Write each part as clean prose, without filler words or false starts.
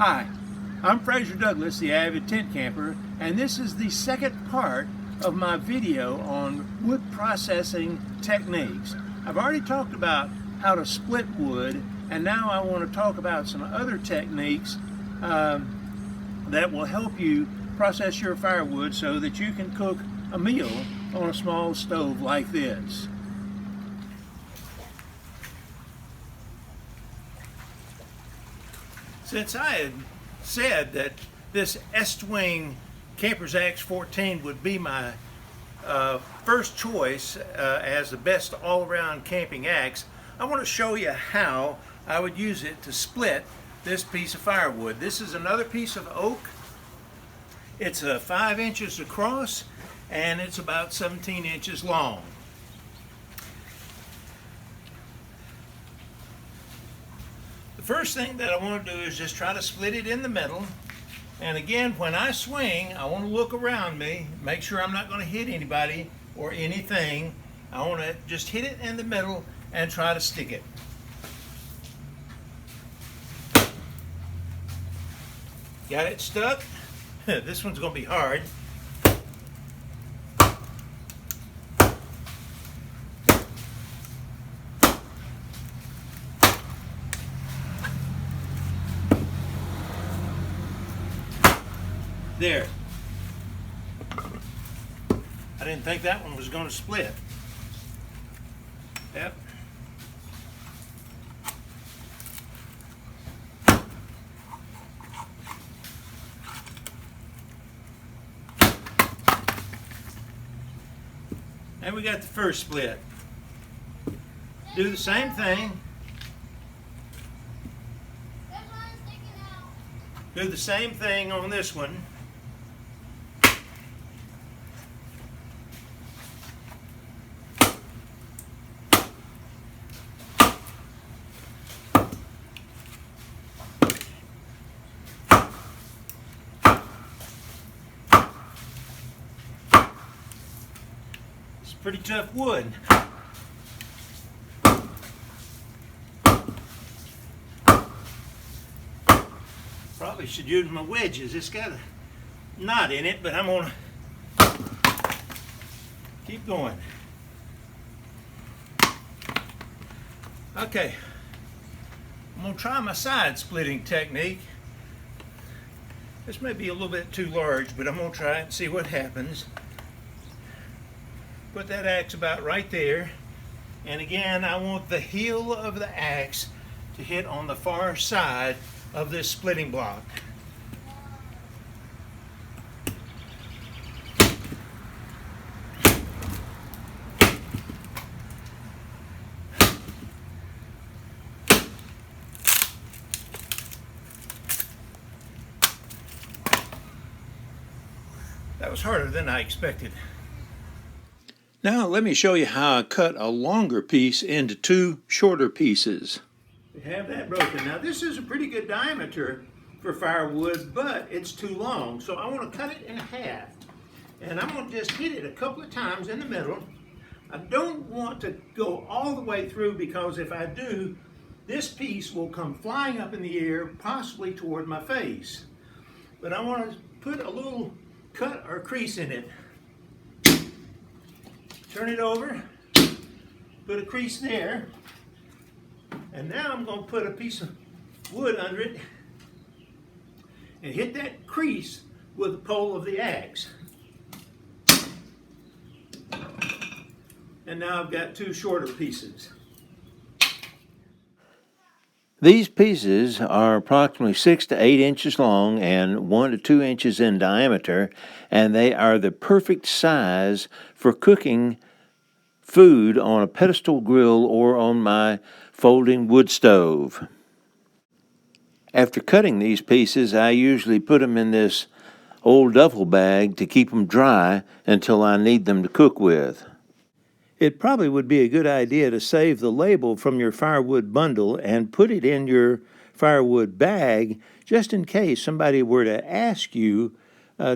Hi, I'm Fraser Douglas, the avid tent camper, and this is the second part of my video on wood processing techniques. I've already talked about how to split wood, and now I want to talk about some other techniques that will help you process your firewood so that you can cook a meal on a small stove like this. Since I had said that this Estwing Camper's Axe 14 would be my first choice as the best all-around camping axe, I want to show you how I would use it to split this piece of firewood. This is another piece of oak. It's 5 inches across and it's about 17 inches long. The first thing that I want to do is just try to split it in the middle. And again, when I swing, I want to look around me, make sure I'm not going to hit anybody or anything. I want to just hit it in the middle and try to stick it. Got it stuck? This one's going to be hard. There. I didn't think that one was going to split. Yep. And we got the first split. Do the same thing. Do the same thing on this one. Pretty tough wood. Probably should use my wedges. It's got a knot in it, but I'm gonna keep going. Okay, I'm gonna try my side splitting technique. This may be a little bit too large, but I'm gonna try it and see what happens. Put that axe about right there, and again I want the heel of the axe to hit on the far side of this splitting block. That was harder than I expected. Now let me show you how I cut a longer piece into 2 shorter pieces. We have that broken. Now this is a pretty good diameter for firewood, but it's too long. So I want to cut it in half. And I'm going to just hit it a couple of times in the middle. I don't want to go all the way through, because if I do, this piece will come flying up in the air, possibly toward my face. But I want to put a little cut or crease in it. Turn it over, put a crease there, and now I'm going to put a piece of wood under it and hit that crease with the pole of the axe. And now I've got 2 shorter pieces. These pieces are approximately 6 to 8 inches long and 1 to 2 inches in diameter, and they are the perfect size for cooking food on a pedestal grill or on my folding wood stove. After cutting these pieces, I usually put them in this old duffel bag to keep them dry until I need them to cook with. It probably would be a good idea to save the label from your firewood bundle and put it in your firewood bag, just in case somebody were to ask you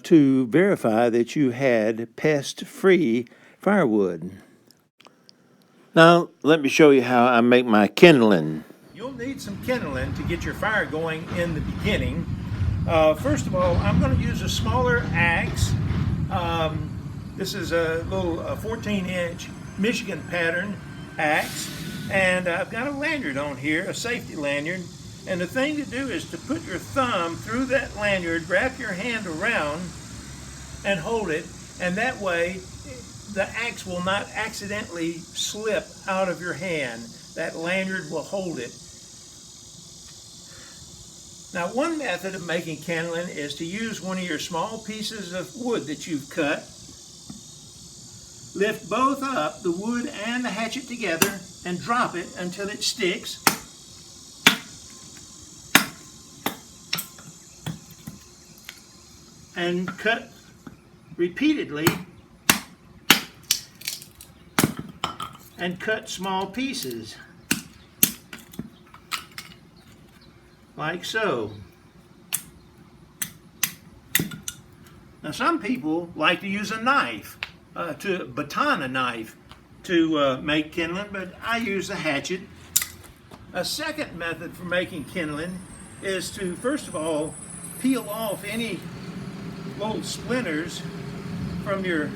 to verify that you had pest-free firewood. Now, let me show you how I make my kindling. You'll need some kindling to get your fire going in the beginning. First of all, I'm going to use a smaller axe. This is a little 14-inch Michigan pattern axe, and I've got a lanyard on here, a safety lanyard. And the thing to do is to put your thumb through that lanyard, wrap your hand around, and hold it, and that way the axe will not accidentally slip out of your hand. That lanyard will hold it. Now, one method of making kindling is to use one of your small pieces of wood that you've cut. Lift both up, the wood and the hatchet together, and drop it until it sticks. And cut repeatedly, and cut small pieces like so. Now, some people like to use a knife, to baton a knife to make kindling, but I use a hatchet. A second method for making kindling is to, first of all, peel off any little splinters from your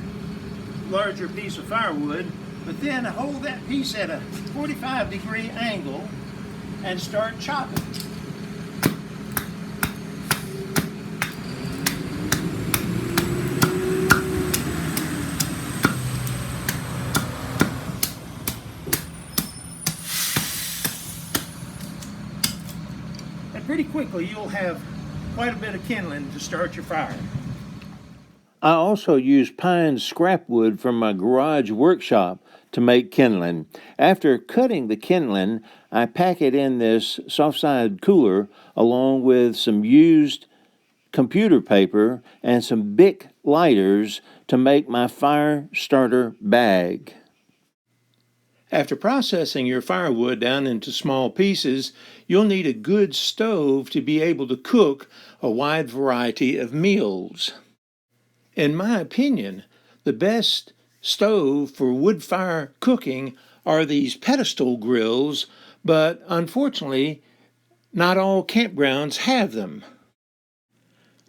larger piece of firewood, but then hold that piece at a 45-degree angle and start chopping. And pretty quickly you'll have quite a bit of kindling to start your fire. I also use pine scrap wood from my garage workshop to make kindling. After cutting the kindling, I pack it in this soft-sided cooler along with some used computer paper and some Bic lighters to make my fire starter bag. After processing your firewood down into small pieces, you'll need a good stove to be able to cook a wide variety of meals. In my opinion, the best stove for wood fire cooking are these pedestal grills, but unfortunately, not all campgrounds have them.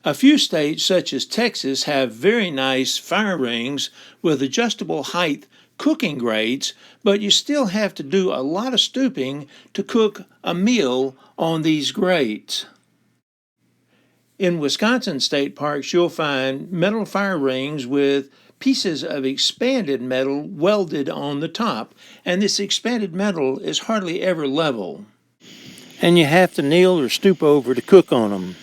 A few states, such as Texas, have very nice fire rings with adjustable height cooking grates, but you still have to do a lot of stooping to cook a meal on these grates. In Wisconsin state parks, you'll find metal fire rings with pieces of expanded metal welded on the top, and this expanded metal is hardly ever level. And you have to kneel or stoop over to cook on them.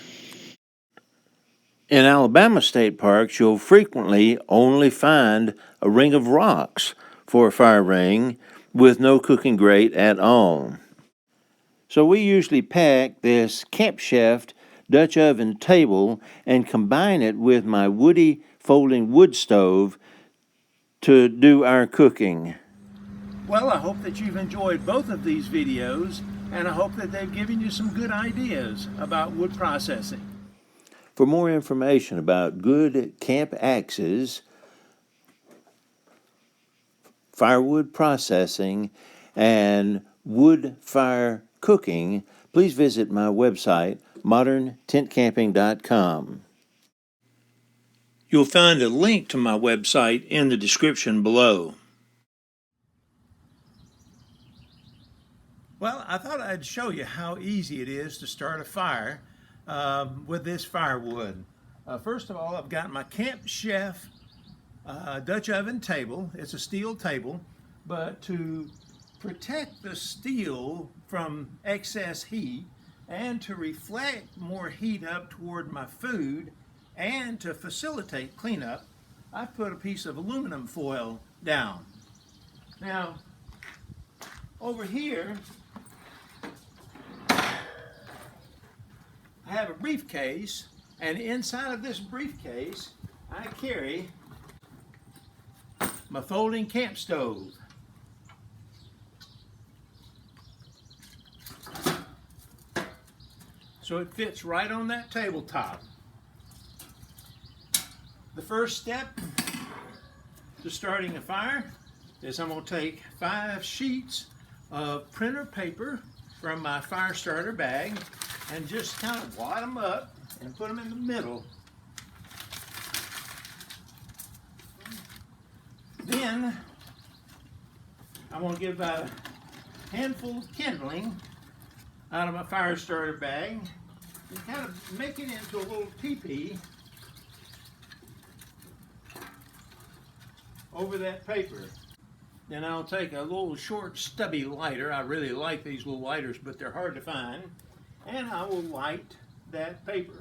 In Alabama state parks, you'll frequently only find a ring of rocks for a fire ring with no cooking grate at all. So we usually pack this camp chef Dutch oven table and combine it with my woody folding wood stove to do our cooking. Well, I hope that you've enjoyed both of these videos, and I hope that they've given you some good ideas about wood processing. For more information about good camp axes, firewood processing, and wood fire cooking, please visit my website, moderntentcamping.com. You'll find a link to my website in the description below. Well, I thought I'd show you how easy it is to start a fire with this firewood. First of all, I've got my Camp Chef Dutch oven table. It's a steel table, but to protect the steel from excess heat and to reflect more heat up toward my food and to facilitate cleanup, I put a piece of aluminum foil down. Now, over here, I have a briefcase, and inside of this briefcase, I carry my folding camp stove. So it fits right on that tabletop. The first step to starting a fire is I'm going to take 5 sheets of printer paper from my Firestarter bag and just kind of wad them up and put them in the middle. Then I'm going to give a handful of kindling out of my Firestarter bag and kind of make it into a little teepee over that paper. Then I'll take a little short stubby lighter. I really like these little lighters, but they're hard to find. And I will light that paper.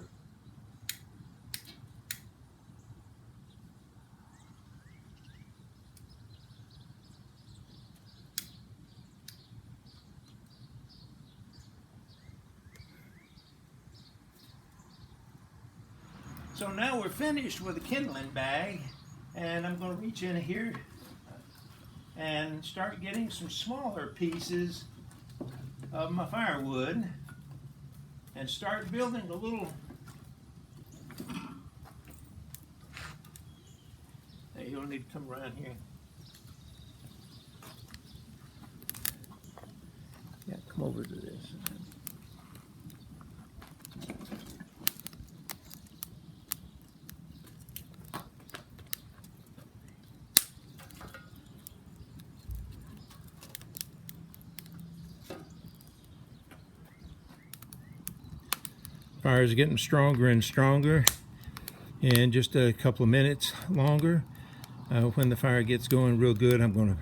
So now we're finished with the kindling bag, and I'm going to reach in here and start getting some smaller pieces of my firewood and start building a little. Hey, you'll need to come around here. Yeah, come over to this. Fire is getting stronger and stronger. In just a couple of minutes longer, when the fire gets going real good, I'm going to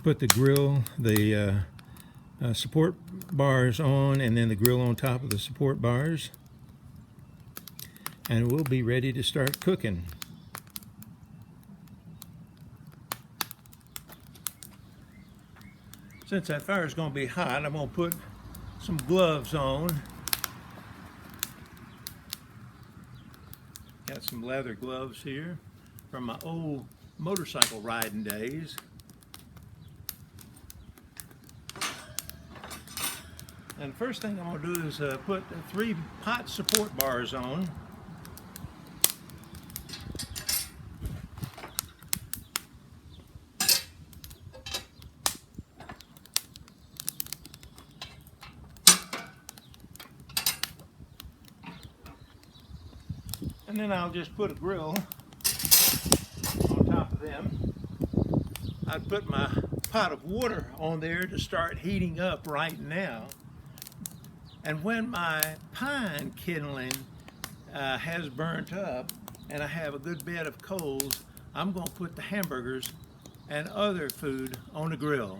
put the grill, the support bars on, and then the grill on top of the support bars, and we'll be ready to start cooking. Since that fire is going to be hot, I'm going to put some gloves on. Got some leather gloves here from my old motorcycle riding days. And the first thing I'm going to do is put 3 pot support bars on. And then I'll just put a grill on top of them. I'd put my pot of water on there to start heating up right now. And when my pine kindling has burnt up and I have a good bed of coals, I'm going to put the hamburgers and other food on the grill.